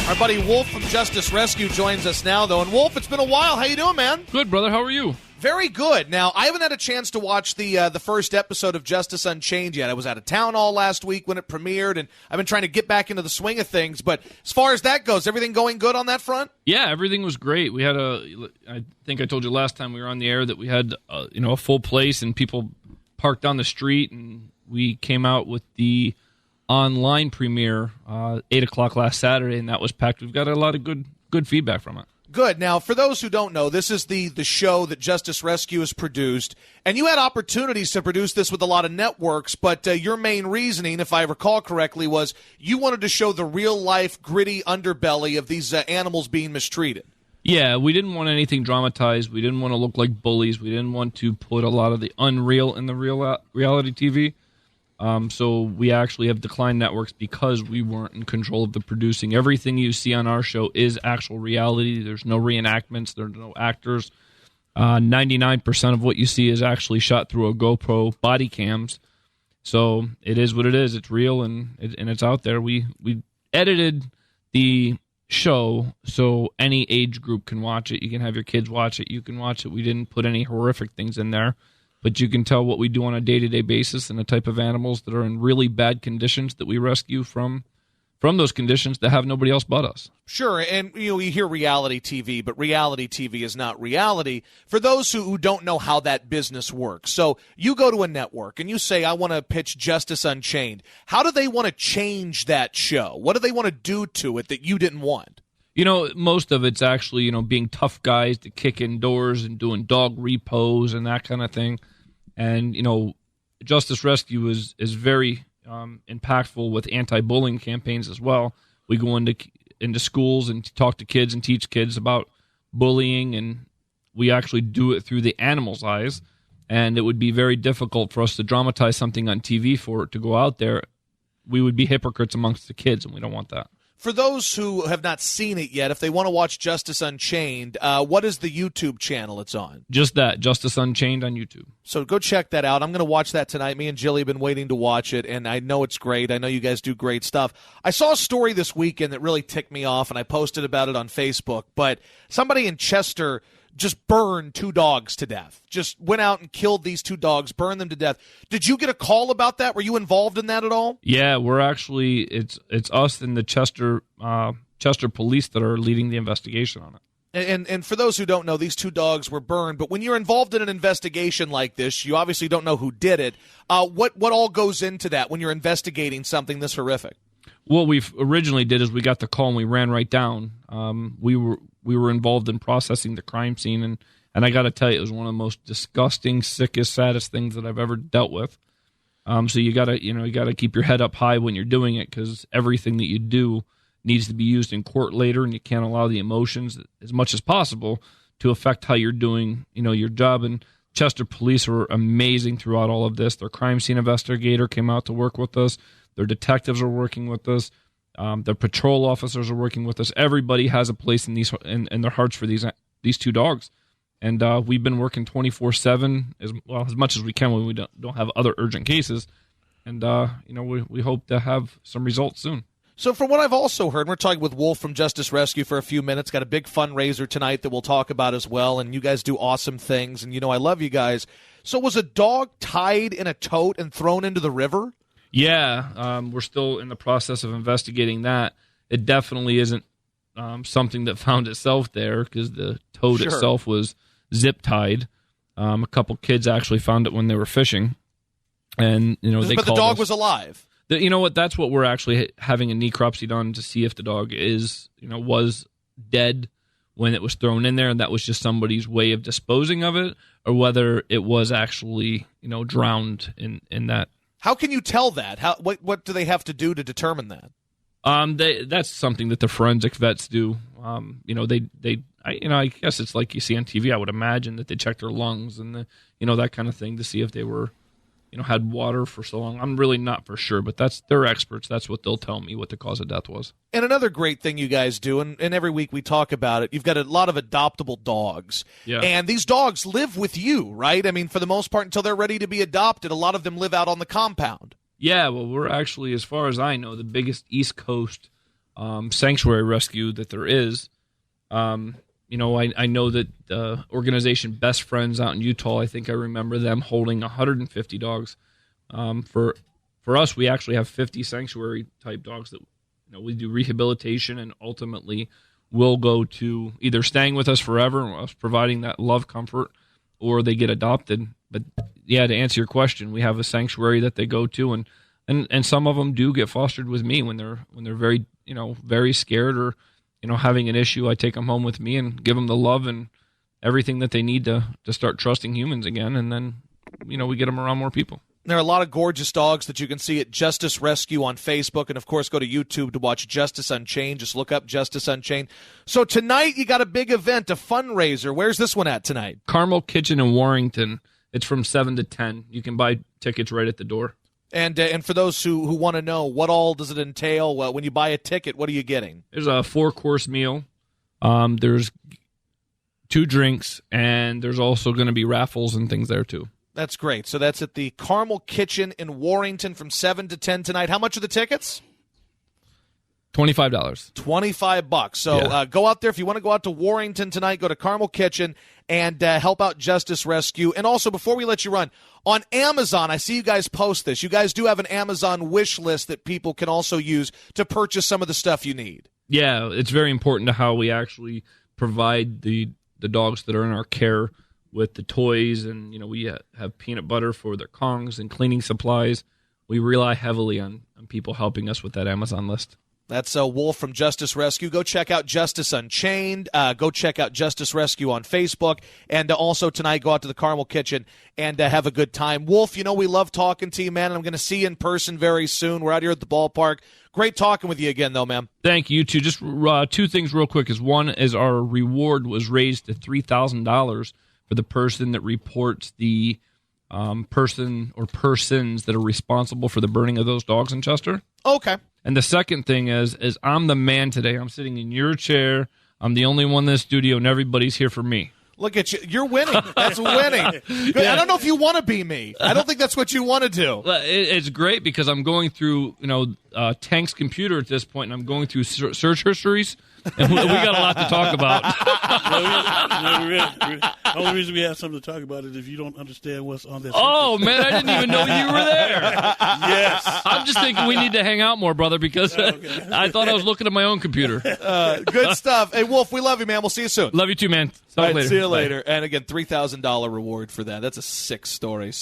Our buddy Wolf from Justice Rescue joins us now, though. And Wolf, it's been a while. How you doing, man? Good, brother. How are you? Very good. Now, I haven't had a chance to watch the first episode of Justice Unchained yet. I was out of town all last week when it premiered, and I've been trying to get back into the swing of things. But as far as that goes, everything going good on that front? Yeah, everything was great. We had I think I told you last time we were on the air that we had a full place and people parked on the street, and we came out with the online premiere 8 o'clock last Saturday, and that was packed. We've got a lot of good feedback from it. Good. Now, for those who don't know, this is the show that Justice Rescue has produced, and you had opportunities to produce this with a lot of networks, but your main reasoning, if I recall correctly, was you wanted to show the real-life, gritty underbelly of these animals being mistreated. Yeah, we didn't want anything dramatized. We didn't want to look like bullies. We didn't want to put a lot of the unreal in the reality TV. So we actually have declined networks because we weren't in control of the producing. Everything you see on our show is actual reality. There's no reenactments. There's no actors. 99% of what you see is actually shot through a GoPro body cams. So it is what it is. It's real and it's out there. We edited the show so any age group can watch it. You can have your kids watch it. You can watch it. We didn't put any horrific things in there. But you can tell what we do on a day-to-day basis and the type of animals that are in really bad conditions that we rescue from those conditions that have nobody else but us. Sure, and you hear reality TV, but reality TV is not reality. For those who don't know how that business works, so you go to a network and you say, I want to pitch Justice Unchained. How do they want to change that show? What do they want to do to it that you didn't want? Most of it's actually, being tough guys to kick in doors and doing dog repos and that kind of thing. And, Justice Rescue is very impactful with anti-bullying campaigns as well. We go into schools and talk to kids and teach kids about bullying, and we actually do it through the animal's eyes. And it would be very difficult for us to dramatize something on TV for it to go out there. We would be hypocrites amongst the kids, and we don't want that. For those who have not seen it yet, if they want to watch Justice Unchained, what is the YouTube channel it's on? Just that, Justice Unchained on YouTube. So go check that out. I'm going to watch that tonight. Me and Jilly have been waiting to watch it, and I know it's great. I know you guys do great stuff. I saw a story this weekend that really ticked me off, and I posted about it on Facebook, but somebody in Chester just burned 2 dogs to death. Just went out and killed these 2 dogs, burned them to death. Did you get a call about that? Were you involved in that at all? Yeah, we're actually, it's us and the Chester police that are leading the investigation on it. And for those who don't know, these 2 dogs were burned. But when you're involved in an investigation like this, you obviously don't know who did it. What all goes into that when you're investigating something this horrific? What we originally did is we got the call and we ran right down. We were involved in processing the crime scene, and I got to tell you, it was one of the most disgusting, sickest, saddest things that I've ever dealt with. So you gotta keep your head up high when you're doing it, because everything that you do needs to be used in court later, and you can't allow the emotions as much as possible to affect how you're doing, your job. And Chester police were amazing throughout all of this. Their crime scene investigator came out to work with us. Their detectives are working with us. Their patrol officers are working with us. Everybody has a place in their hearts for these 2 dogs. And we've been working 24/7 as much as we can when we don't have other urgent cases. And we hope to have some results soon. So from what I've also heard, we're talking with Wolf from Justice Rescue for a few minutes. Got a big fundraiser tonight that we'll talk about as well. And you guys do awesome things. And I love you guys. So was a dog tied in a tote and thrown into the river? Yeah, we're still in the process of investigating that. It definitely isn't something that found itself there, because the toad itself was zip-tied. A couple kids actually found it when they were fishing. And, they called us. But the dog was alive. You know what? That's what we're actually having a necropsy done to see if the dog was dead when it was thrown in there, and that was just somebody's way of disposing of it, or whether it was actually, drowned in that. How can you tell that? What do they have to do to determine that? That's something that the forensic vets do. I guess it's like you see on TV. I would imagine that they check their lungs and that kind of thing to see if they were, had water for so long. I'm really not for sure, but they're experts. That's what they'll tell me what the cause of death was. And another great thing you guys do, and every week we talk about it, you've got a lot of adoptable dogs. Yeah. And these dogs live with you, right? I mean, for the most part, until they're ready to be adopted, a lot of them live out on the compound. Yeah, well, we're actually, as far as I know, the biggest East Coast sanctuary rescue that there is. You know, I know that the organization Best Friends out in Utah, I think I remember them holding 150 dogs. For us, we actually have 50 sanctuary type dogs that, you know, we do rehabilitation and ultimately will go to either staying with us forever, us providing that love, comfort, or they get adopted. But yeah, to answer your question, we have a sanctuary that they go to, and some of them do get fostered with me when they're very, you know, very scared or, you know, having an issue. I take them home with me and give them the love and everything that they need to start trusting humans again, and then, you know, we get them around more people. There are a lot of gorgeous dogs that you can see at Justice Rescue on Facebook, and of course go to YouTube to watch Justice Unchained. Just look up Justice Unchained. So tonight you got a big event, a fundraiser. Where's this one at tonight? Carmel Kitchen in Warrington. It's from 7 to 10. You can buy tickets right at the door. And for those who want to know, what all does it entail? Well, when you buy a ticket, what are you getting? There's a 4-course meal. There's 2 drinks, and there's also going to be raffles and things there too. That's great. So that's at the Carmel Kitchen in Warrington from 7 to 10 tonight. How much are the tickets? $25. $25. So go out there. If you want to go out to Warrington tonight, go to Carmel Kitchen and help out Justice Rescue. And also, before we let you run, on Amazon, I see you guys post this. You guys do have an Amazon wish list that people can also use to purchase some of the stuff you need. Yeah, it's very important to how we actually provide the dogs that are in our care with the toys, and, you know, we have peanut butter for their Kongs and cleaning supplies. We rely heavily on people helping us with that Amazon list. That's Wolf from Justice Rescue. Go check out Justice Unchained. Go check out Justice Rescue on Facebook. And also tonight, go out to the Carmel Kitchen and have a good time. Wolf, you know we love talking to you, man. And I'm going to see you in person very soon. We're out here at the ballpark. Great talking with you again, though, man. Thank you, too. Just 2 things real quick. One is our reward was raised to $3,000 for the person that reports the person or persons that are responsible for the burning of those dogs in Chester. Okay. And the second thing is I'm the man today. I'm sitting in your chair. I'm the only one in the studio, and everybody's here for me. Look at you. You're winning. That's winning. Yeah. I don't know if you want to be me. I don't think that's what you want to do. It's great because I'm going through, you know, Tank's computer at this point, and I'm going through search histories, and we got a lot to talk about. The only reason we have something to talk about is if you don't understand what's on this. Oh, man, I didn't even know you were there. Yes. I'm just thinking we need to hang out more, brother, because I thought I was looking at my own computer. Good stuff. Hey, Wolf, we love you, man. We'll see you soon. Love you too, man. All right, see you later. And again, $3,000 reward for that. That's a sick story.